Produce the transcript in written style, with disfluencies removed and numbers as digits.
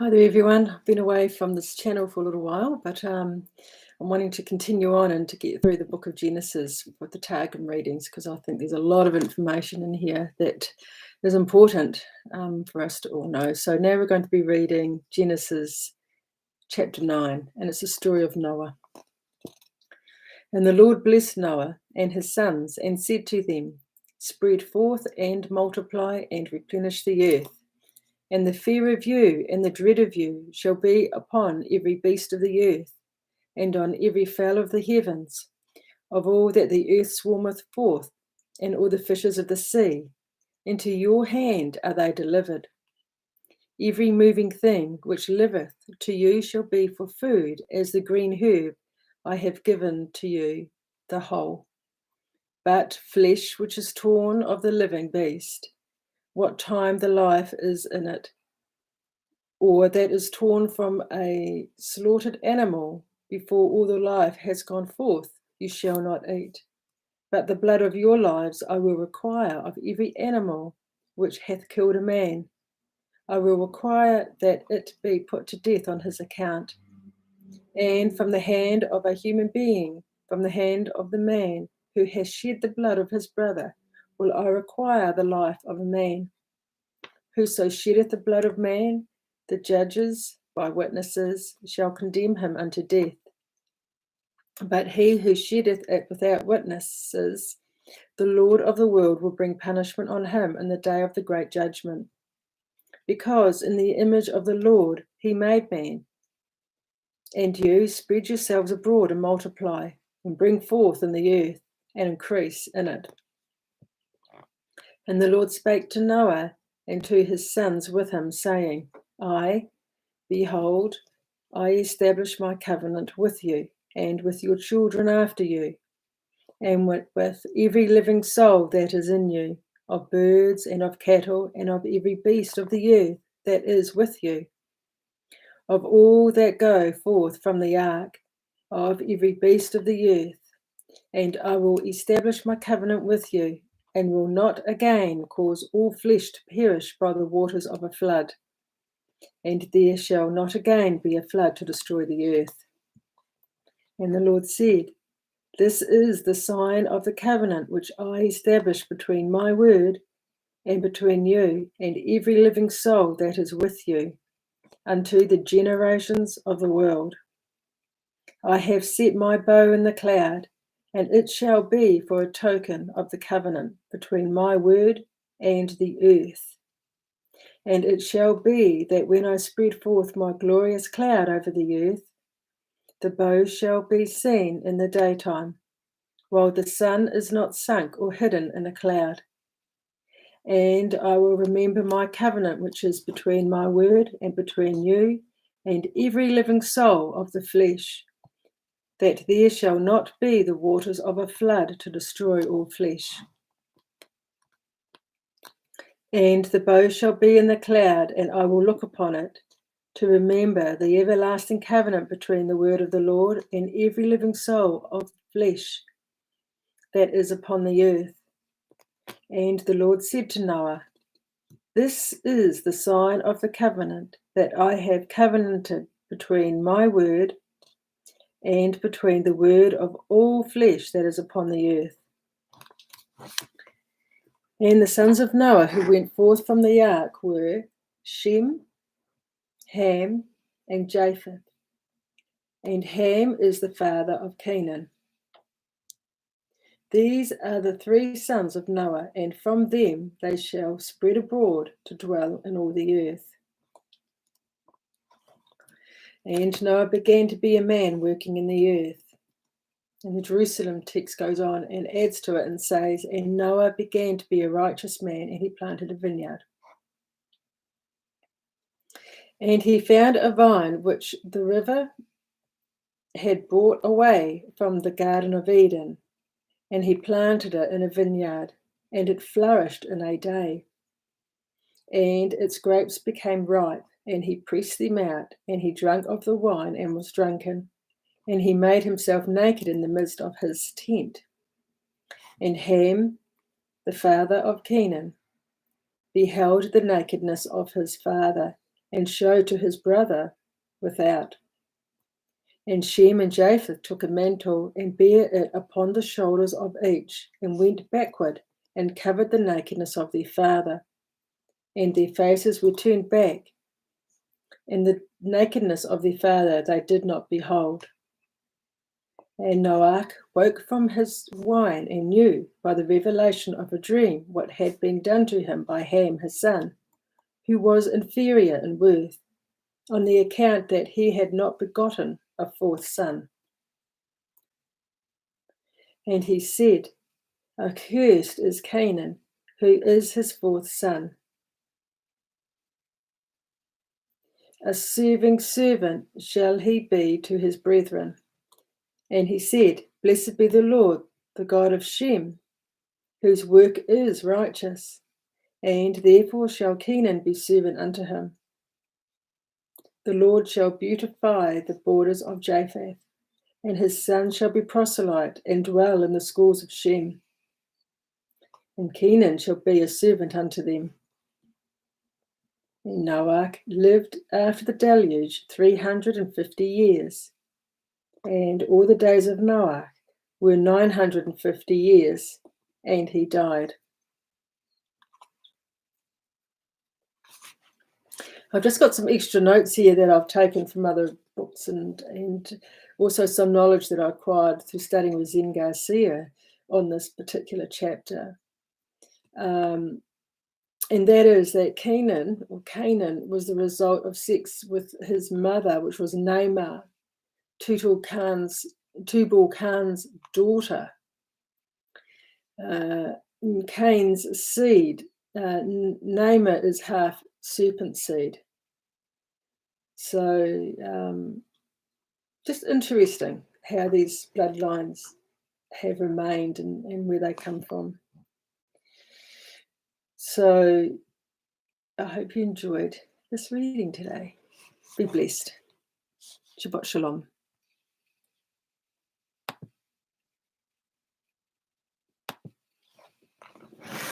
Hi there, everyone. I've been away from this channel for a little while, but I'm wanting to continue on and to get through the book of Genesis with the Targum readings, because I think there's a lot of information in here that is important for us to all know. So now we're going to be reading Genesis chapter 9, and it's the story of Noah. And the Lord blessed Noah and his sons and said to them, "Spread forth and multiply and replenish the earth. And the fear of you and the dread of you shall be upon every beast of the earth, and on every fowl of the heavens, of all that the earth swarmeth forth, and all the fishes of the sea. Into your hand are they delivered. Every moving thing which liveth to you shall be for food, as the green herb I have given to you the whole. But flesh which is torn of the living beast, what time the life is in it, or that is torn from a slaughtered animal, before all the life has gone forth, you shall not eat. But the blood of your lives I will require of every animal which hath killed a man. I will require that it be put to death on his account. And from the hand of a human being, from the hand of the man who has shed the blood of his brother, will I require the life of a man. Whoso sheddeth the blood of man, the judges by witnesses shall condemn him unto death. But he who sheddeth it without witnesses, the Lord of the world will bring punishment on him in the day of the great judgment. Because in the image of the Lord he made man. And you spread yourselves abroad and multiply, and bring forth in the earth, and increase in it. And the Lord spake to Noah and to his sons with him, saying, Behold, I establish my covenant with you, and with your children after you, and with every living soul that is in you, of birds and of cattle, and of every beast of the earth that is with you, of all that go forth from the ark, of every beast of the earth. And I will establish my covenant with you, and will not again cause all flesh to perish by the waters of a flood. And there shall not again be a flood to destroy the earth. And the Lord said, This is the sign of the covenant which I establish between my word and between you and every living soul that is with you, unto the generations of the world. I have set my bow in the cloud, and it shall be for a token of the covenant between my word and the earth. And it shall be that when I spread forth my glorious cloud over the earth, the bow shall be seen in the daytime, while the sun is not sunk or hidden in a cloud. And I will remember my covenant which is between my word and between you and every living soul of the flesh, that there shall not be the waters of a flood to destroy all flesh. And the bow shall be in the cloud, and I will look upon it, to remember the everlasting covenant between the word of the Lord and every living soul of flesh that is upon the earth. And the Lord said to Noah, This is the sign of the covenant that I have covenanted between my word and between the word of all flesh that is upon the earth. And the sons of Noah who went forth from the ark were Shem, Ham, and Japheth. And Ham is the father of Canaan. These are the three sons of Noah, and from them they shall spread abroad to dwell in all the earth. And Noah began to be a man working in the earth. And the Jerusalem text goes on and adds to it and says, And Noah began to be a righteous man, and he planted a vineyard. And he found a vine which the river had brought away from the Garden of Eden, and he planted it in a vineyard, and it flourished in a day. And its grapes became ripe, and he pressed them out, and he drank of the wine and was drunken, and he made himself naked in the midst of his tent. And Ham, the father of Canaan, beheld the nakedness of his father, and showed to his brother without. And Shem and Japheth took a mantle and bare it upon the shoulders of each, and went backward and covered the nakedness of their father. And their faces were turned back, and the nakedness of their father they did not behold. And Noach woke from his wine and knew by the revelation of a dream what had been done to him by Ham his son, who was inferior in worth, on the account that he had not begotten a fourth son. And he said, Accursed is Canaan, who is his fourth son. A serving servant shall he be to his brethren. And he said, Blessed be the Lord, the God of Shem, whose work is righteous, and therefore shall Canaan be servant unto him. The Lord shall beautify the borders of Japheth, and his son shall be proselyte and dwell in the schools of Shem. And Canaan shall be a servant unto them. And Noach lived after the deluge 350 years, and all the days of Noach were 950 years, and he died. I've just got some extra notes here that I've taken from other books and also some knowledge that I acquired through studying with Zen Garcia on this particular chapter. And that is that Canaan was the result of sex with his mother, which was Naamah, Tubal Khan's daughter. Cain's seed, Naamah is half serpent seed. So just interesting how these bloodlines have remained and where they come from. So I hope you enjoyed this reading today. Be blessed. Shabbat Shalom.